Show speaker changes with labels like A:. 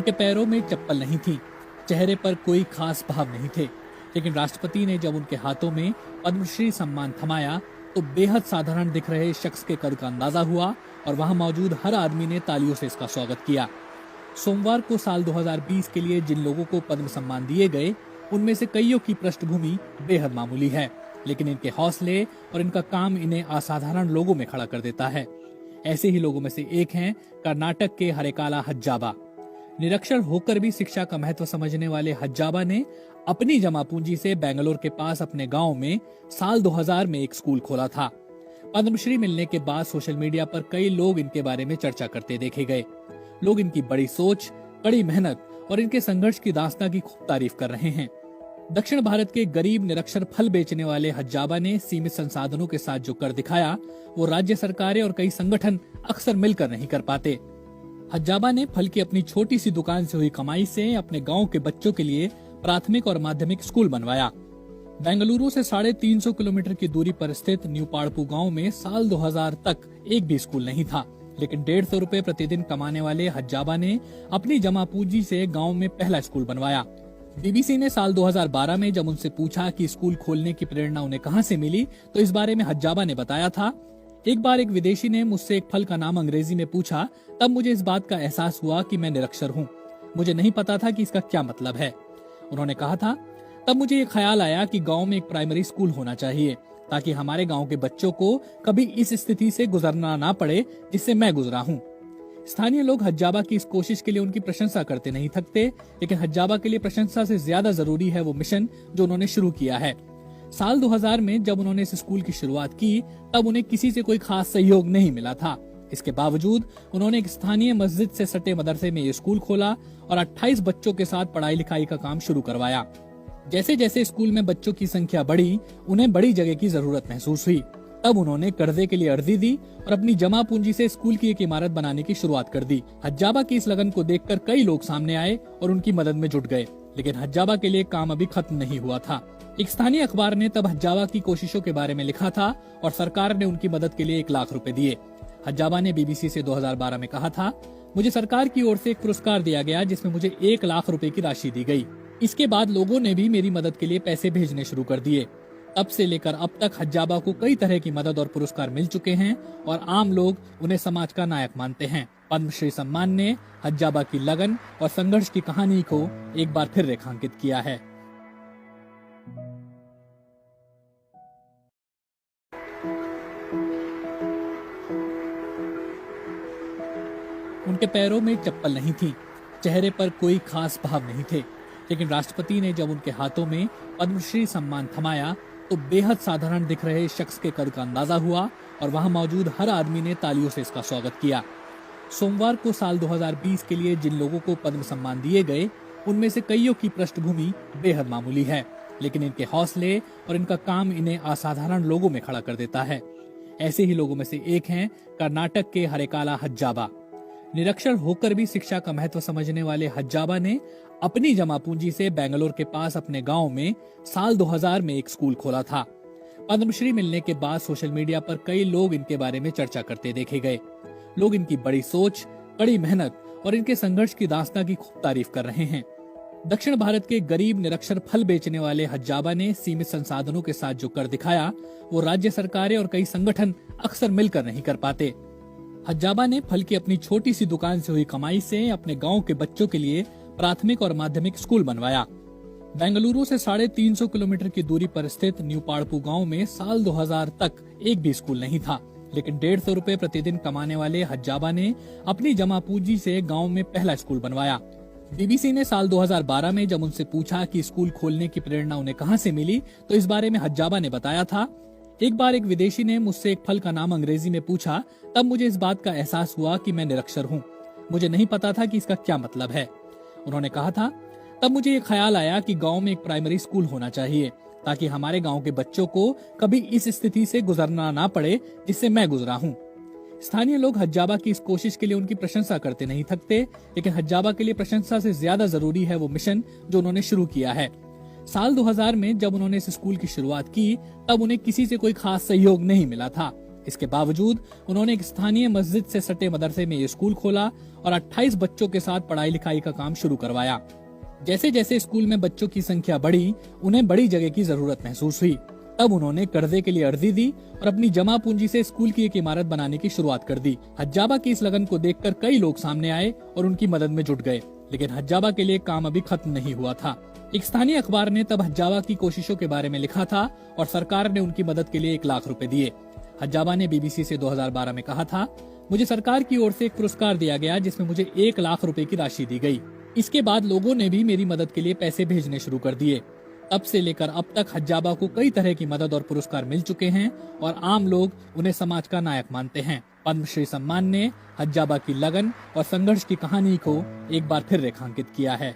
A: उनके पैरों में चप्पल नहीं थी, चेहरे पर कोई खास भाव नहीं थे, लेकिन राष्ट्रपति ने जब उनके हाथों में पद्मश्री सम्मान थमाया तो बेहद साधारण दिख रहे शख्स के कद का अंदाजा हुआ और वहां मौजूद हर आदमी ने तालियों से इसका स्वागत किया। सोमवार को साल 2020 के लिए जिन लोगों को पद्म सम्मान दिए गए, उनमें से कईयों की पृष्ठभूमि बेहद मामूली है, लेकिन इनके हौसले और इनका काम इन्हें असाधारण लोगों में खड़ा कर देता है। ऐसे ही लोगों में से एक हैं कर्नाटक के हरेकाला हज्जाबा। निरक्षर होकर भी शिक्षा का महत्व समझने वाले हज्जाबा ने अपनी जमा पूंजी से बेंगलोर के पास अपने गांव में साल 2000 में एक स्कूल खोला था। पद्मश्री मिलने के बाद सोशल मीडिया पर कई लोग इनके बारे में चर्चा करते देखे गए। लोग इनकी बड़ी सोच, कड़ी मेहनत और इनके संघर्ष की दास्तां की खूब तारीफ कर रहे हैं। दक्षिण भारत के गरीब निरक्षर फल बेचने वाले हज्जाबा ने सीमित संसाधनों के साथ जो कर दिखाया, वो राज्य सरकारें और कई संगठन अक्सर मिलकर नहीं कर पाते। हज्जाबा ने फल की अपनी छोटी सी दुकान से हुई कमाई से अपने गांव के बच्चों के लिए प्राथमिक और माध्यमिक स्कूल बनवाया। बेंगलुरु से 350 किलोमीटर की दूरी पर स्थित न्यू पाड़पू गांव में साल 2000 तक एक भी स्कूल नहीं था, लेकिन 150 रुपए प्रतिदिन कमाने वाले हज्जाबा ने अपनी जमा पूंजी से गांव में पहला स्कूल बनवाया। बीबीसी ने साल 2012 में जब उनसे पूछा कि स्कूल खोलने की प्रेरणा उन्हें कहां से मिली, तो इस बारे में हज्जाबा ने बताया था, एक बार एक विदेशी ने मुझसे एक फल का नाम अंग्रेजी में पूछा, तब मुझे इस बात का एहसास हुआ कि मैं निरक्षर हूँ। मुझे नहीं पता था कि इसका क्या मतलब है। उन्होंने कहा था, तब मुझे ये ख्याल आया कि गांव में एक प्राइमरी स्कूल होना चाहिए ताकि हमारे गांव के बच्चों को कभी इस स्थिति से गुजरना ना पड़े जिससे मैं गुजरा हूँ। स्थानीय लोग हज्जाबा की इस कोशिश के लिए उनकी प्रशंसा करते नहीं थकते, लेकिन हज्जाबा के लिए प्रशंसा से ज्यादा जरूरी है वो मिशन जो उन्होंने शुरू किया है। साल 2000 में जब उन्होंने इस स्कूल की शुरुआत की, तब उन्हें किसी से कोई खास सहयोग नहीं मिला था। इसके बावजूद उन्होंने एक स्थानीय मस्जिद से सटे मदरसे में ये स्कूल खोला और 28 बच्चों के साथ पढ़ाई लिखाई का काम शुरू करवाया। जैसे जैसे स्कूल में बच्चों की संख्या बढ़ी, उन्हें बड़ी जगह की जरूरत महसूस हुई। तब उन्होंने कर्जे के लिए अर्जी दी और अपनी जमा पूंजी से स्कूल की एक इमारत बनाने की शुरुआत कर दी। हज्जाबा की इस लगन को देखकर कई लोग सामने आए और उनकी मदद में जुट गए, लेकिन हज्जाबा के लिए काम अभी खत्म नहीं हुआ था। एक स्थानीय अखबार ने तब हज्जाबा की कोशिशों के बारे में लिखा था और सरकार ने उनकी मदद के लिए 1 लाख रुपए दिए। हज्जाबा ने बीबीसी से 2012 में कहा था, मुझे सरकार की ओर से एक पुरस्कार दिया गया जिसमें मुझे 1 लाख रुपए की राशि दी गई। इसके बाद लोगों ने भी मेरी मदद के लिए पैसे भेजने शुरू कर दिए। तब से लेकर अब तक हज्जाबा को कई तरह की मदद और पुरस्कार मिल चुके हैं और आम लोग उन्हें समाज का नायक मानते हैं। पद्मश्री सम्मान ने हज्जाबा की लगन और संघर्ष की कहानी को एक बार फिर रेखांकित किया है। उनके पैरों में चप्पल नहीं थी, चेहरे पर कोई खास भाव नहीं थे, लेकिन राष्ट्रपति ने जब उनके हाथों में पद्मश्री सम्मान थमाया तो बेहद साधारण दिख रहे शख्स के कद का अंदाजा हुआ और वहां मौजूद हर आदमी ने तालियों से इसका स्वागत किया। सोमवार को साल 2020 के लिए जिन लोगों को पद्म सम्मान दिए गए, उनमें से कईयों की पृष्ठभूमि बेहद मामूली है, लेकिन इनके हौसले और इनका काम इन्हें असाधारण लोगों में खड़ा कर देता है। ऐसे ही लोगों में से एक हैं कर्नाटक के हरेकाला हज्जाबा। निरक्षर होकर भी शिक्षा का महत्व समझने वाले हज्जाबा ने अपनी जमा पूंजी से बेंगलोर के पास अपने गांव में साल 2000 में एक स्कूल खोला था। पद्मश्री मिलने के बाद सोशल मीडिया पर कई लोग इनके बारे में चर्चा करते देखे गए। लोग इनकी बड़ी सोच, कड़ी मेहनत और इनके संघर्ष की दास्तां की खूब तारीफ कर रहे हैं। दक्षिण भारत के गरीब निरक्षर फल बेचने वाले हज्जाबा ने सीमित संसाधनों के साथ जो कर दिखाया, वो राज्य सरकारें और कई संगठन अक्सर मिलकर नहीं कर पाते। हज्जाबा ने फल की अपनी छोटी सी दुकान से हुई कमाई से अपने गांव के बच्चों के लिए प्राथमिक और माध्यमिक स्कूल बनवाया। बेंगलुरु से 350 किलोमीटर की दूरी पर स्थित न्यू पाड़पू गांव में साल 2000 तक एक भी स्कूल नहीं था, लेकिन 150 रुपए प्रतिदिन कमाने वाले हज्जाबा ने अपनी जमा पूंजी से गांव में पहला स्कूल बनवाया। बीबीसी ने साल 2012 में जब उनसे पूछा कि स्कूल खोलने की प्रेरणा उन्हें कहां से मिली, तो इस बारे में हज्जाबा ने बताया था, एक बार एक विदेशी ने मुझसे एक फल का नाम अंग्रेजी में पूछा, तब मुझे इस बात का एहसास हुआ कि मैं निरक्षर हूँ। मुझे नहीं पता था कि इसका क्या मतलब है। उन्होंने कहा था, तब मुझे ये ख्याल आया कि गांव में एक प्राइमरी स्कूल होना चाहिए ताकि हमारे गांव के बच्चों को कभी इस स्थिति से गुजरना ना पड़े जिससे मैं गुजरा हूँ। स्थानीय लोग हज्जाबा की इस कोशिश के लिए उनकी प्रशंसा करते नहीं थकते, लेकिन हज्जाबा के लिए प्रशंसा से ज्यादा जरूरी है वो मिशन जो उन्होंने शुरू किया है। साल 2000 में जब उन्होंने इस स्कूल की शुरुआत की, तब उन्हें किसी से कोई खास सहयोग नहीं मिला था। इसके बावजूद उन्होंने एक स्थानीय मस्जिद से सटे मदरसे में ये स्कूल खोला और 28 बच्चों के साथ पढ़ाई लिखाई का काम शुरू करवाया। जैसे जैसे स्कूल में बच्चों की संख्या बढ़ी, उन्हें बड़ी जगह की जरूरत महसूस हुई। तब उन्होंने कर्जे के लिए अर्जी दी और अपनी जमा पूंजी से स्कूल की एक इमारत बनाने की शुरुआत कर दी। हज्जाबा की इस लगन को देखकर कई लोग सामने आए और उनकी मदद में जुट गए, लेकिन हज्जाबा के लिए काम अभी खत्म नहीं हुआ था। एक स्थानीय अखबार ने तब हज्जाबा की कोशिशों के बारे में लिखा था और सरकार ने उनकी मदद के लिए 1 लाख रुपए दिए। हज्जाबा ने बीबीसी से 2012 में कहा था, मुझे सरकार की ओर से एक पुरस्कार दिया गया जिसमें मुझे 1 लाख रुपए की राशि दी गई। इसके बाद लोगों ने भी मेरी मदद के लिए पैसे भेजने शुरू कर दिए। तब से लेकर अब तक हज्जाबा को कई तरह की मदद और पुरस्कार मिल चुके हैं और आम लोग उन्हें समाज का नायक मानते हैं। पद्मश्री सम्मान ने हज्जाबा की लगन और संघर्ष की कहानी को एक बार फिर रेखांकित किया है।